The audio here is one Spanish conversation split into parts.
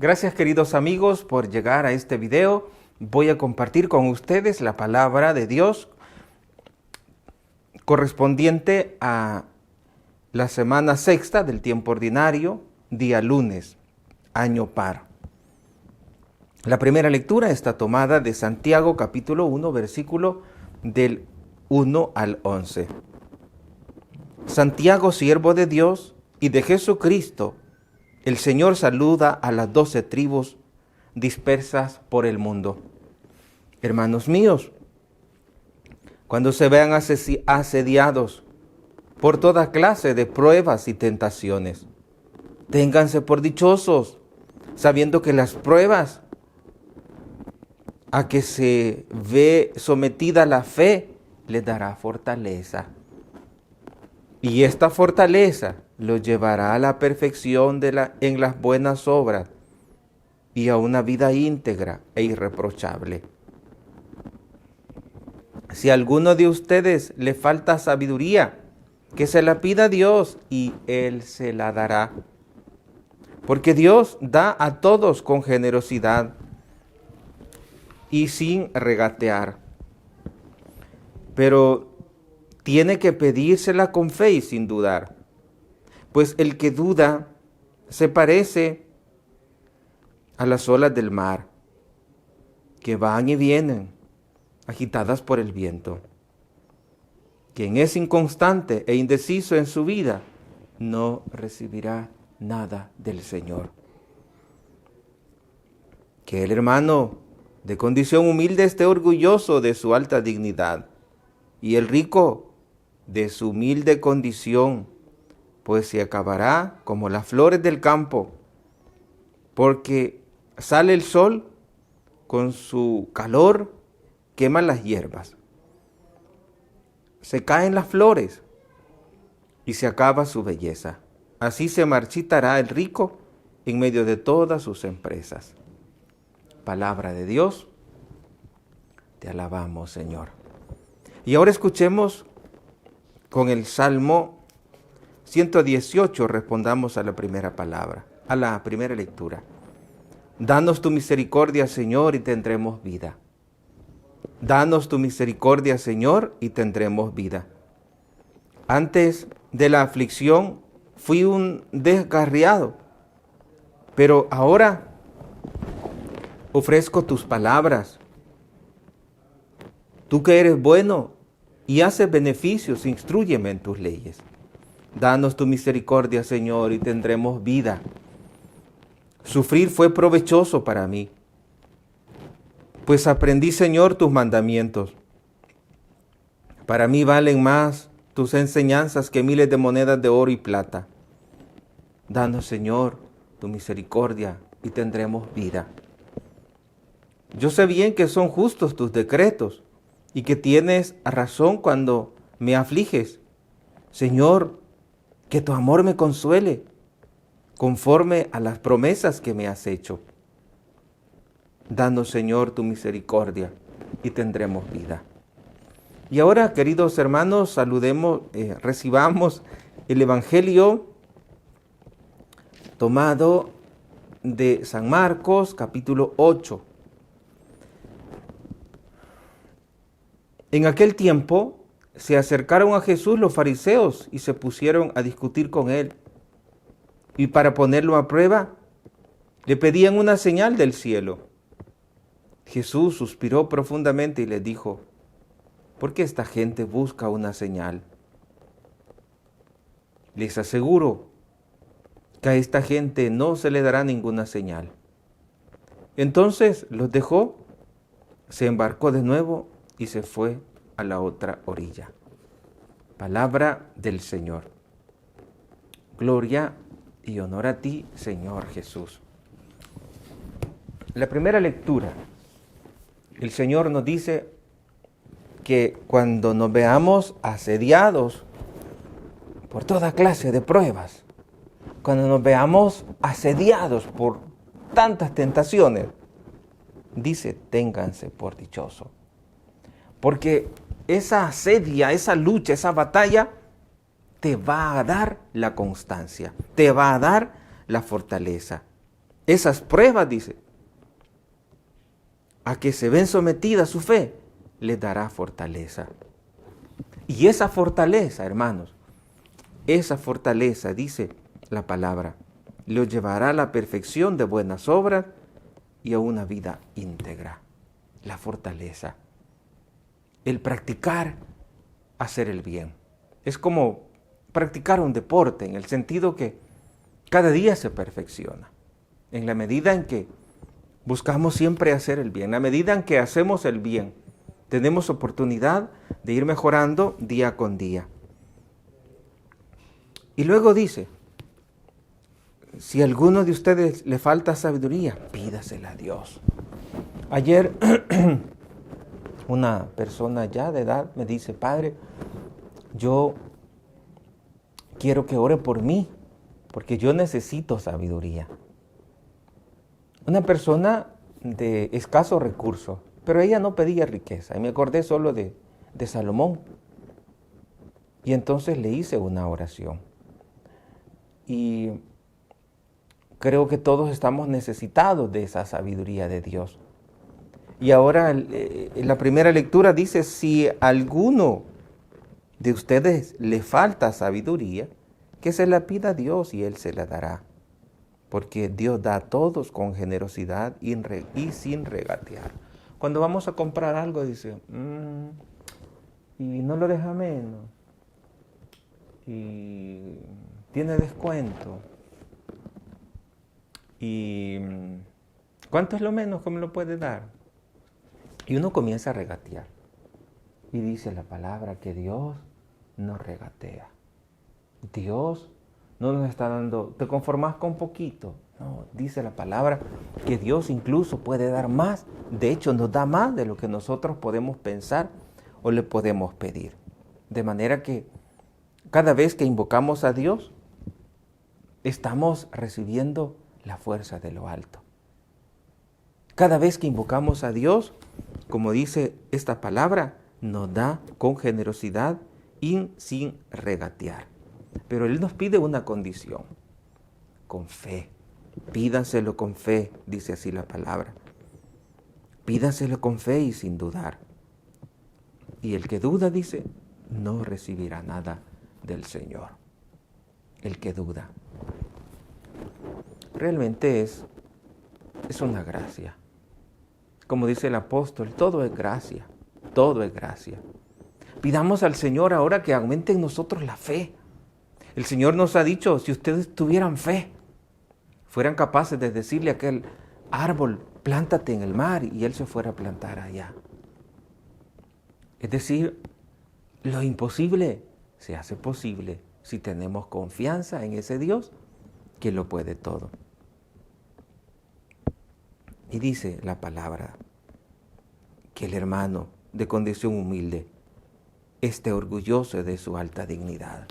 Gracias, queridos amigos, por llegar a este video. Voy a compartir con ustedes la palabra de Dios correspondiente a la semana sexta del tiempo ordinario, día lunes, año par. La primera lectura está tomada de Santiago capítulo 1, versículo del 1 al 11. Santiago, siervo de Dios y de Jesucristo, el Señor saluda a las 12 tribus dispersas por el mundo. Hermanos míos, cuando se vean asediados por toda clase de pruebas y tentaciones, ténganse por dichosos, sabiendo que las pruebas a que se ve sometida la fe les dará fortaleza. Y esta fortaleza los llevará a la perfección en las buenas obras y a una vida íntegra e irreprochable. Si a alguno de ustedes le falta sabiduría, que se la pida a Dios y Él se la dará. Porque Dios da a todos con generosidad y sin regatear. Pero tiene que pedírsela con fe y sin dudar. Pues el que duda se parece a las olas del mar, que van y vienen, agitadas por el viento. Quien es inconstante e indeciso en su vida, no recibirá nada del Señor. Que el hermano de condición humilde esté orgulloso de su alta dignidad, y el rico de su humilde condición, pues se acabará como las flores del campo, porque sale el sol, con su calor quema las hierbas, se caen las flores y se acaba su belleza. Así se marchitará el rico en medio de todas sus empresas. Palabra de Dios, te alabamos, Señor. Y ahora escuchemos con el Salmo 118, respondamos a la primera palabra, a la primera lectura. Danos tu misericordia, Señor, y tendremos vida. Danos tu misericordia, Señor, y tendremos vida. Antes de la aflicción fui un descarriado, pero ahora ofrezco tus palabras. Tú que eres bueno y haces beneficios, instrúyeme en tus leyes. Danos tu misericordia, Señor, y tendremos vida. Sufrir fue provechoso para mí, pues aprendí, Señor, tus mandamientos. Para mí valen más tus enseñanzas que miles de monedas de oro y plata. Danos, Señor, tu misericordia y tendremos vida. Yo sé bien que son justos tus decretos y que tienes razón cuando me afliges. Señor, que tu amor me consuele, conforme a las promesas que me has hecho. Danos, Señor, tu misericordia y tendremos vida. Y ahora, queridos hermanos, recibamos el Evangelio tomado de San Marcos, capítulo 8. En aquel tiempo se acercaron a Jesús los fariseos y se pusieron a discutir con él. Y para ponerlo a prueba, le pedían una señal del cielo. Jesús suspiró profundamente y les dijo: ¿por qué esta gente busca una señal? Les aseguro que a esta gente no se le dará ninguna señal. Entonces los dejó, se embarcó de nuevo y se fue a la otra orilla. Palabra del Señor. Gloria y honor a ti, Señor Jesús. La primera lectura, el Señor nos dice que cuando nos veamos asediados por toda clase de pruebas, cuando nos veamos asediados por tantas tentaciones, dice, ténganse por dichosos. Porque esa asedia, esa lucha, esa batalla te va a dar la constancia, te va a dar la fortaleza. esas pruebas, dice, a que se ven sometidas su fe, les dará fortaleza. Y esa fortaleza, hermanos, esa fortaleza, dice la palabra, los llevará a la perfección de buenas obras y a una vida íntegra. La fortaleza, el practicar hacer el bien. Es como practicar un deporte, en el sentido que cada día se perfecciona. En la medida en que buscamos siempre hacer el bien, en la medida en que hacemos el bien, tenemos oportunidad de ir mejorando día con día. Y luego dice, si a alguno de ustedes le falta sabiduría, pídasela a Dios. Ayer una persona ya de edad me dice, Padre, yo quiero que ore por mí, porque yo necesito sabiduría. Una persona de escasos recursos, pero ella no pedía riqueza. Y me acordé solo de Salomón. Y entonces le hice una oración. Y creo que todos estamos necesitados de esa sabiduría de Dios. Y ahora en la primera lectura dice, si a alguno de ustedes le falta sabiduría, que se la pida a Dios y Él se la dará. Porque Dios da a todos con generosidad y sin regatear. Cuando vamos a comprar algo, dice, y no lo deja menos, y tiene descuento, y ¿cuánto es lo menos que me lo puede dar? Y uno comienza a regatear. Y dice la palabra que Dios no regatea. Dios no nos está dando, te conformas con poquito. No, dice la palabra que Dios incluso puede dar más. De hecho, nos da más de lo que nosotros podemos pensar o le podemos pedir. De manera que cada vez que invocamos a Dios, estamos recibiendo la fuerza de lo alto. Cada vez que invocamos a Dios, como dice esta palabra, nos da con generosidad y sin regatear. Pero Él nos pide una condición, con fe. Pídanselo con fe, dice así la palabra. Pídanselo con fe y sin dudar. Y el que duda, dice, no recibirá nada del Señor. El que duda. Realmente es una gracia. Como dice el apóstol, todo es gracia. Todo es gracia. Pidamos al Señor ahora que aumente en nosotros la fe. El Señor nos ha dicho, si ustedes tuvieran fe, fueran capaces de decirle a aquel árbol, plántate en el mar, y él se fuera a plantar allá. Es decir, lo imposible se hace posible si tenemos confianza en ese Dios que lo puede todo. Y dice la palabra que el hermano de condición humilde esté orgulloso de su alta dignidad.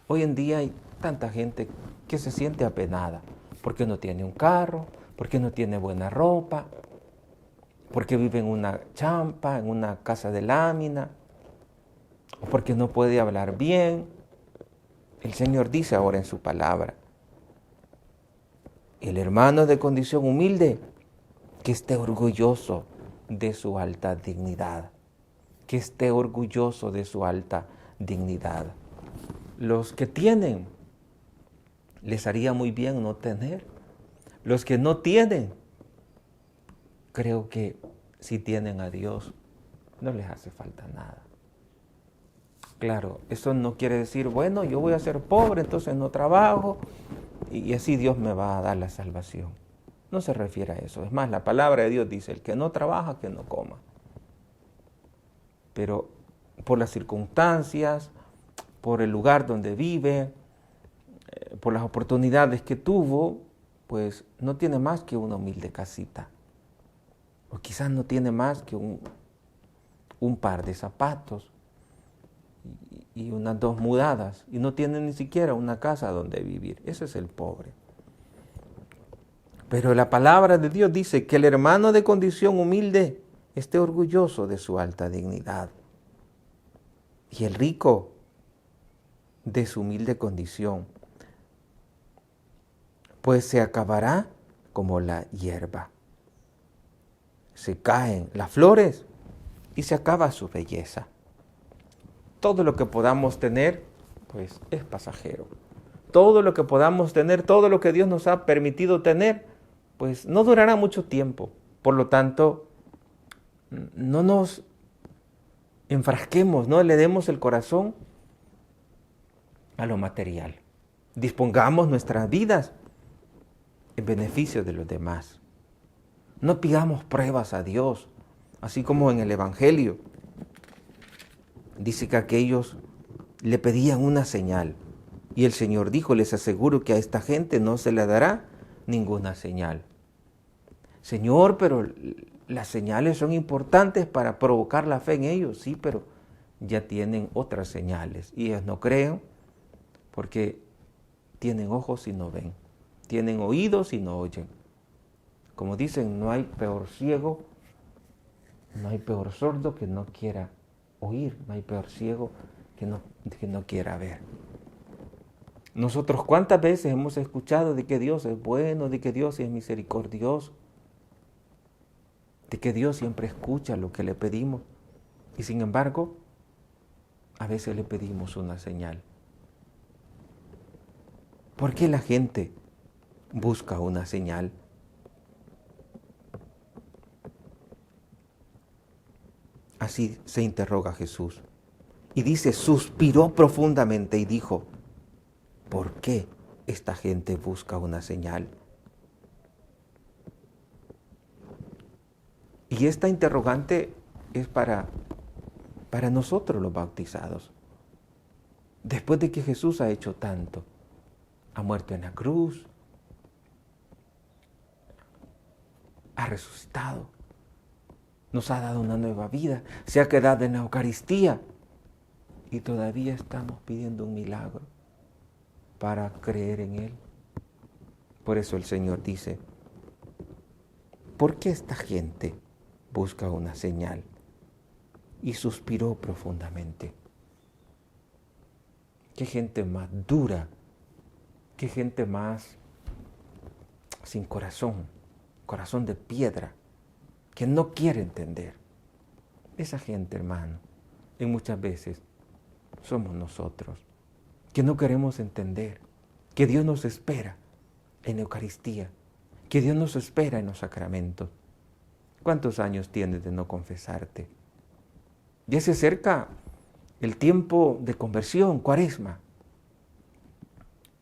Hoy en día hay tanta gente que se siente apenada porque no tiene un carro, porque no tiene buena ropa, porque vive en una champa, en una casa de lámina, o porque no puede hablar bien. El Señor dice ahora en su palabra, el hermano de condición humilde que esté orgulloso de su alta dignidad, que esté orgulloso de su alta dignidad. Los que tienen, les haría muy bien no tener. Los que no tienen, creo que si tienen a Dios, no les hace falta nada. Claro, eso no quiere decir, bueno, yo voy a ser pobre, entonces no trabajo, y así Dios me va a dar la salvación. No se refiere a eso. Es más, la palabra de Dios dice, el que no trabaja, que no coma. Pero por las circunstancias, por el lugar donde vive, por las oportunidades que tuvo, pues no tiene más que una humilde casita. O quizás no tiene más que un par de zapatos y unas 2 mudadas. Y no tiene ni siquiera una casa donde vivir. Ese es el pobre. Pero la palabra de Dios dice que el hermano de condición humilde esté orgulloso de su alta dignidad. Y el rico de su humilde condición. pues se acabará como la hierba. Se caen las flores y se acaba su belleza. Todo lo que podamos tener, pues es pasajero. Todo lo que podamos tener, todo lo que Dios nos ha permitido tener, pues no durará mucho tiempo. Por lo tanto, no nos enfrasquemos, no le demos el corazón a lo material. Dispongamos nuestras vidas en beneficio de los demás. No pidamos pruebas a Dios, así como en el Evangelio. Dice que aquellos le pedían una señal. Y el Señor dijo, les aseguro que a esta gente no se le dará ninguna señal. Señor, pero las señales son importantes para provocar la fe en ellos. Sí, pero ya tienen otras señales. Y ellos no creen porque tienen ojos y no ven. Tienen oídos y no oyen. Como dicen, no hay peor ciego, no hay peor sordo que no quiera oír. No hay peor ciego que no quiera ver. Nosotros cuántas veces hemos escuchado de que Dios es bueno, de que Dios es misericordioso, de que Dios siempre escucha lo que le pedimos. Y sin embargo, a veces le pedimos una señal. ¿Por qué la gente busca una señal? Así se interroga Jesús. Y dice, suspiró profundamente y dijo, ¿por qué esta gente busca una señal? Y esta interrogante es para nosotros los bautizados. Después de que Jesús ha hecho tanto, ha muerto en la cruz, ha resucitado, nos ha dado una nueva vida, se ha quedado en la Eucaristía y todavía estamos pidiendo un milagro para creer en Él. Por eso el Señor dice, ¿por qué esta gente busca una señal? Y suspiró profundamente. Qué gente más dura, qué gente más sin corazón, corazón de piedra, que no quiere entender. Esa gente, hermano, y muchas veces somos nosotros, que no queremos entender que Dios nos espera en la Eucaristía, que Dios nos espera en los sacramentos. ¿Cuántos años tienes de no confesarte? Ya se acerca el tiempo de conversión, Cuaresma.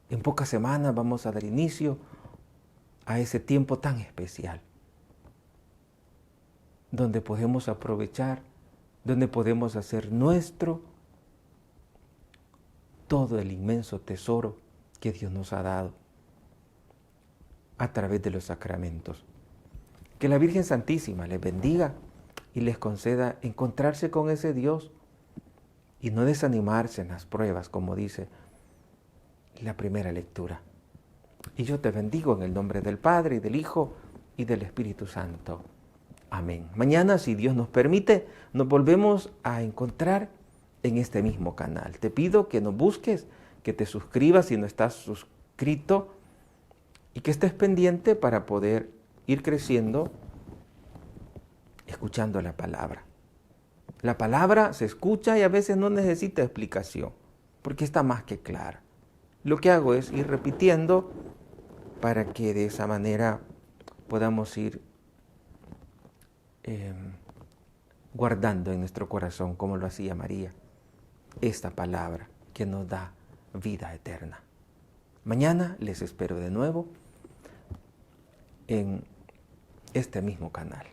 En pocas semanas vamos a dar inicio a ese tiempo tan especial, donde podemos aprovechar, donde podemos hacer nuestro todo el inmenso tesoro que Dios nos ha dado a través de los sacramentos. Que la Virgen Santísima les bendiga y les conceda encontrarse con ese Dios y no desanimarse en las pruebas, como dice la primera lectura. Y yo te bendigo en el nombre del Padre, y del Hijo, y del Espíritu Santo. Amén. Mañana, si Dios nos permite, nos volvemos a encontrar en este mismo canal. Te pido que nos busques, que te suscribas si no estás suscrito y que estés pendiente para poder ir creciendo escuchando la palabra. La palabra se escucha y a veces no necesita explicación, porque está más que clara. Lo que hago es ir repitiendo para que de esa manera podamos ir guardando en nuestro corazón, como lo hacía María, esta palabra que nos da vida eterna. Mañana les espero de nuevo en este mismo canal.